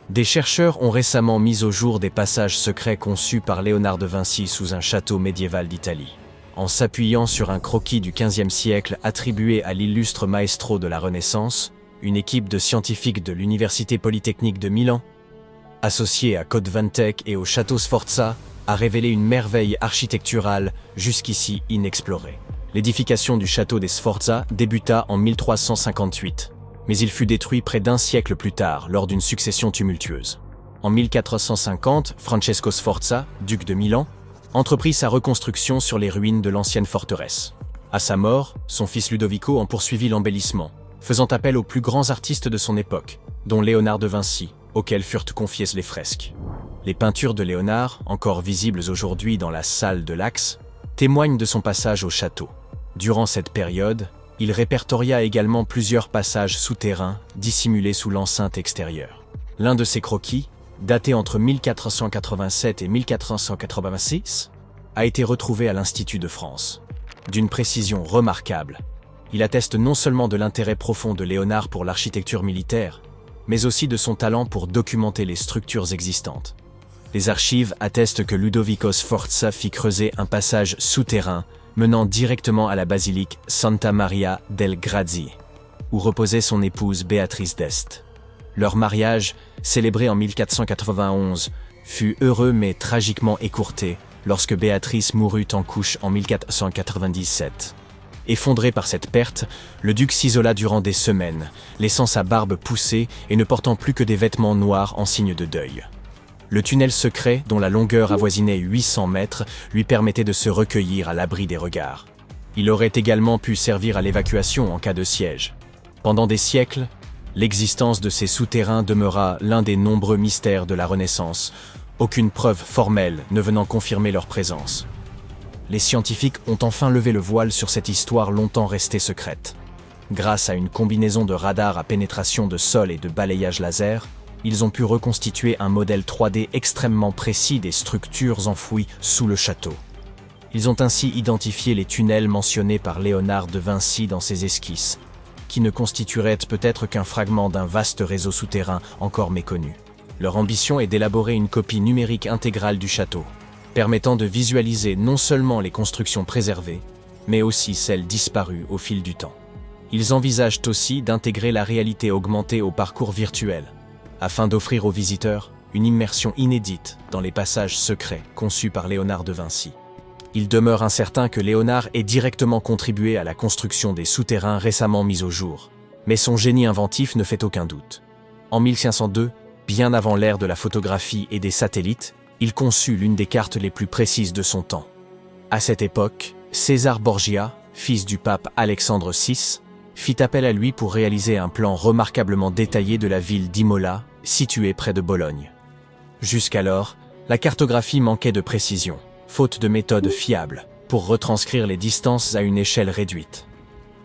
Des chercheurs ont récemment mis au jour des passages secrets conçus par Léonard de Vinci sous un château médiéval d'Italie. En s'appuyant sur un croquis du XVe siècle attribué à l'illustre maestro de la Renaissance, une équipe de scientifiques de l'Université Polytechnique de Milan, associée à Codevantech et au château Sforza, a révélé une merveille architecturale jusqu'ici inexplorée. L'édification du château des Sforza débuta en 1358, mais il fut détruit près d'un siècle plus tard lors d'une succession tumultueuse. En 1450, Francesco Sforza, duc de Milan, entreprit sa reconstruction sur les ruines de l'ancienne forteresse. À sa mort, son fils Ludovico en poursuivit l'embellissement, faisant appel aux plus grands artistes de son époque, dont Léonard de Vinci, auxquels furent confiées les fresques. Les peintures de Léonard, encore visibles aujourd'hui dans la salle de l'Axe, témoignent de son passage au château. Durant cette période, il répertoria également plusieurs passages souterrains dissimulés sous l'enceinte extérieure. L'un de ces croquis, daté entre 1487 et 1486, a été retrouvé à l'Institut de France. D'une précision remarquable, il atteste non seulement de l'intérêt profond de Léonard pour l'architecture militaire, mais aussi de son talent pour documenter les structures existantes. Les archives attestent que Ludovico Sforza fit creuser un passage souterrain menant directement à la basilique Santa Maria del Grazie, où reposait son épouse Béatrice d'Este. Leur mariage, célébré en 1491, fut heureux mais tragiquement écourté lorsque Béatrice mourut en couche en 1497. Effondré par cette perte, le duc s'isola durant des semaines, laissant sa barbe pousser et ne portant plus que des vêtements noirs en signe de deuil. Le tunnel secret, dont la longueur avoisinait 800 mètres, lui permettait de se recueillir à l'abri des regards. Il aurait également pu servir à l'évacuation en cas de siège. Pendant des siècles, l'existence de ces souterrains demeura l'un des nombreux mystères de la Renaissance, aucune preuve formelle ne venant confirmer leur présence. Les scientifiques ont enfin levé le voile sur cette histoire longtemps restée secrète. Grâce à une combinaison de radars à pénétration de sol et de balayage laser, ils ont pu reconstituer un modèle 3D extrêmement précis des structures enfouies sous le château. Ils ont ainsi identifié les tunnels mentionnés par Léonard de Vinci dans ses esquisses, qui ne constitueraient peut-être qu'un fragment d'un vaste réseau souterrain encore méconnu. Leur ambition est d'élaborer une copie numérique intégrale du château, permettant de visualiser non seulement les constructions préservées, mais aussi celles disparues au fil du temps. Ils envisagent aussi d'intégrer la réalité augmentée au parcours virtuel, afin d'offrir aux visiteurs une immersion inédite dans les passages secrets conçus par Léonard de Vinci. Il demeure incertain que Léonard ait directement contribué à la construction des souterrains récemment mis au jour, mais son génie inventif ne fait aucun doute. En 1502, bien avant l'ère de la photographie et des satellites, il conçut l'une des cartes les plus précises de son temps. À cette époque, César Borgia, fils du pape Alexandre VI, fit appel à lui pour réaliser un plan remarquablement détaillé de la ville d'Imola, située près de Bologne. Jusqu'alors, la cartographie manquait de précision, faute de méthodes fiables, pour retranscrire les distances à une échelle réduite.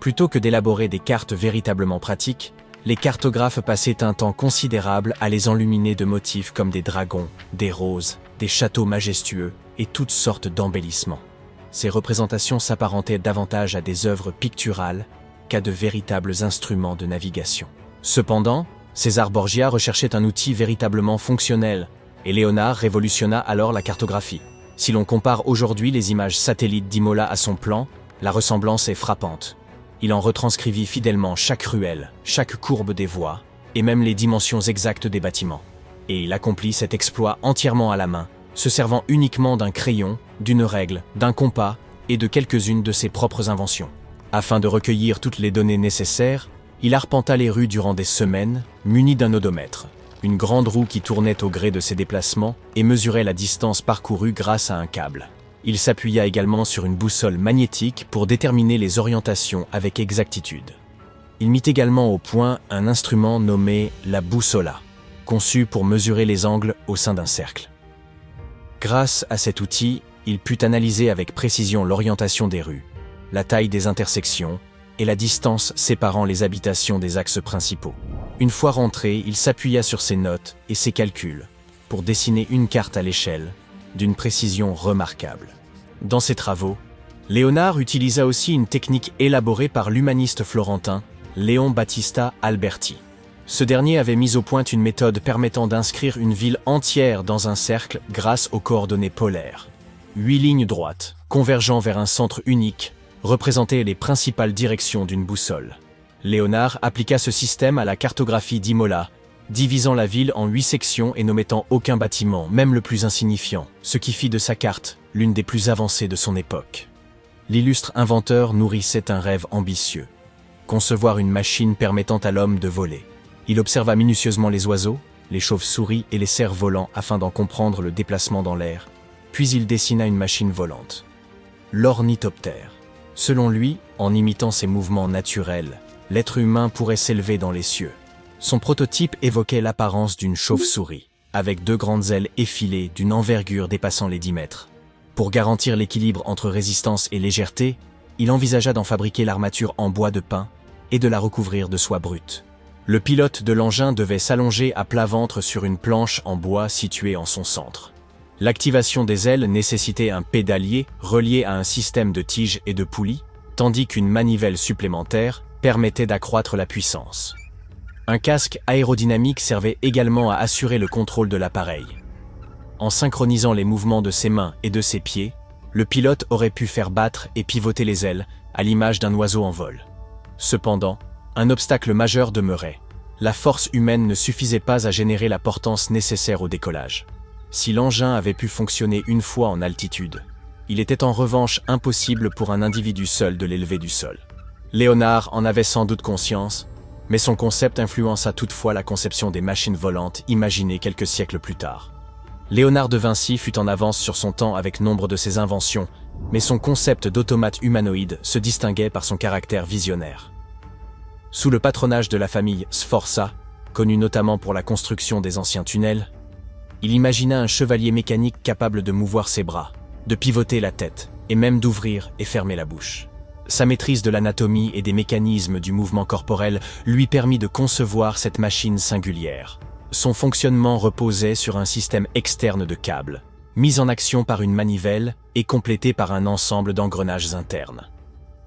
Plutôt que d'élaborer des cartes véritablement pratiques, les cartographes passaient un temps considérable à les enluminer de motifs comme des dragons, des roses, des châteaux majestueux et toutes sortes d'embellissements. Ces représentations s'apparentaient davantage à des œuvres picturales qu'à de véritables instruments de navigation. Cependant, César Borgia recherchait un outil véritablement fonctionnel, et Léonard révolutionna alors la cartographie. Si l'on compare aujourd'hui les images satellites d'Imola à son plan, la ressemblance est frappante. Il en retranscrivit fidèlement chaque ruelle, chaque courbe des voies, et même les dimensions exactes des bâtiments. Et il accomplit cet exploit entièrement à la main, se servant uniquement d'un crayon, d'une règle, d'un compas et de quelques-unes de ses propres inventions. Afin de recueillir toutes les données nécessaires, il arpenta les rues durant des semaines, muni d'un odomètre, une grande roue qui tournait au gré de ses déplacements et mesurait la distance parcourue grâce à un câble. Il s'appuya également sur une boussole magnétique pour déterminer les orientations avec exactitude. Il mit également au point un instrument nommé la bussola, conçu pour mesurer les angles au sein d'un cercle. Grâce à cet outil, il put analyser avec précision l'orientation des rues, la taille des intersections et la distance séparant les habitations des axes principaux. Une fois rentré, il s'appuya sur ses notes et ses calculs pour dessiner une carte à l'échelle d'une précision remarquable. Dans ses travaux, Léonard utilisa aussi une technique élaborée par l'humaniste florentin Léon Battista Alberti. Ce dernier avait mis au point une méthode permettant d'inscrire une ville entière dans un cercle grâce aux coordonnées polaires. 8 lignes droites, convergeant vers un centre unique, représentaient les principales directions d'une boussole. Léonard appliqua ce système à la cartographie d'Imola, divisant la ville en 8 sections et n'omettant aucun bâtiment, même le plus insignifiant, ce qui fit de sa carte l'une des plus avancées de son époque. L'illustre inventeur nourrissait un rêve ambitieux: concevoir une machine permettant à l'homme de voler. Il observa minutieusement les oiseaux, les chauves-souris et les cerfs-volants afin d'en comprendre le déplacement dans l'air, puis il dessina une machine volante, l'ornithoptère. Selon lui, en imitant ses mouvements naturels, l'être humain pourrait s'élever dans les cieux. Son prototype évoquait l'apparence d'une chauve-souris, avec 2 grandes ailes effilées d'une envergure dépassant les 10 mètres. Pour garantir l'équilibre entre résistance et légèreté, il envisagea d'en fabriquer l'armature en bois de pin et de la recouvrir de soie brute. Le pilote de l'engin devait s'allonger à plat ventre sur une planche en bois située en son centre. L'activation des ailes nécessitait un pédalier relié à un système de tiges et de poulies, tandis qu'une manivelle supplémentaire permettait d'accroître la puissance. Un casque aérodynamique servait également à assurer le contrôle de l'appareil. En synchronisant les mouvements de ses mains et de ses pieds, le pilote aurait pu faire battre et pivoter les ailes, à l'image d'un oiseau en vol. Cependant, un obstacle majeur demeurait. La force humaine ne suffisait pas à générer la portance nécessaire au décollage. Si l'engin avait pu fonctionner une fois en altitude, il était en revanche impossible pour un individu seul de l'élever du sol. Léonard en avait sans doute conscience, mais son concept influença toutefois la conception des machines volantes imaginées quelques siècles plus tard. Léonard de Vinci fut en avance sur son temps avec nombre de ses inventions, mais son concept d'automate humanoïde se distinguait par son caractère visionnaire. Sous le patronage de la famille Sforza, connue notamment pour la construction des anciens tunnels, il imagina un chevalier mécanique capable de mouvoir ses bras, de pivoter la tête, et même d'ouvrir et fermer la bouche. Sa maîtrise de l'anatomie et des mécanismes du mouvement corporel lui permit de concevoir cette machine singulière. Son fonctionnement reposait sur un système externe de câbles, mis en action par une manivelle et complété par un ensemble d'engrenages internes.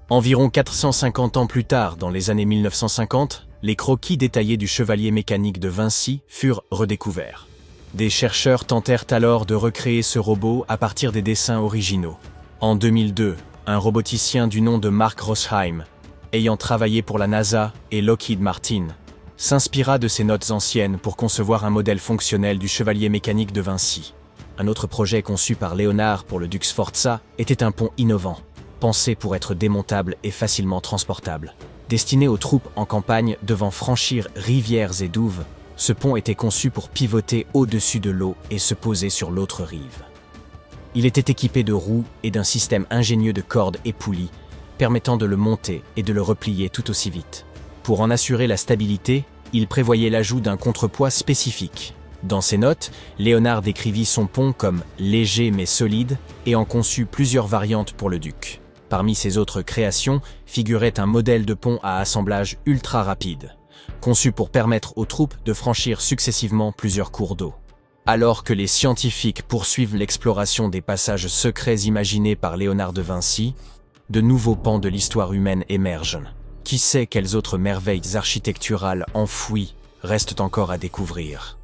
Environ 450 ans plus tard, dans les années 1950, les croquis détaillés du chevalier mécanique de Vinci furent redécouverts. Des chercheurs tentèrent alors de recréer ce robot à partir des dessins originaux. En 2002, un roboticien du nom de Mark Rosheim, ayant travaillé pour la NASA et Lockheed Martin, s'inspira de ces notes anciennes pour concevoir un modèle fonctionnel du chevalier mécanique de Vinci. Un autre projet conçu par Léonard pour le Duc Sforza était un pont innovant, pensé pour être démontable et facilement transportable. Destiné aux troupes en campagne devant franchir rivières et douves, ce pont était conçu pour pivoter au-dessus de l'eau et se poser sur l'autre rive. Il était équipé de roues et d'un système ingénieux de cordes et poulies, permettant de le monter et de le replier tout aussi vite. Pour en assurer la stabilité, il prévoyait l'ajout d'un contrepoids spécifique. Dans ses notes, Léonard décrivit son pont comme léger mais solide et en conçut plusieurs variantes pour le duc. Parmi ses autres créations figurait un modèle de pont à assemblage ultra rapide, conçu pour permettre aux troupes de franchir successivement plusieurs cours d'eau. Alors que les scientifiques poursuivent l'exploration des passages secrets imaginés par Léonard de Vinci, de nouveaux pans de l'histoire humaine émergent. Qui sait quelles autres merveilles architecturales enfouies restent encore à découvrir?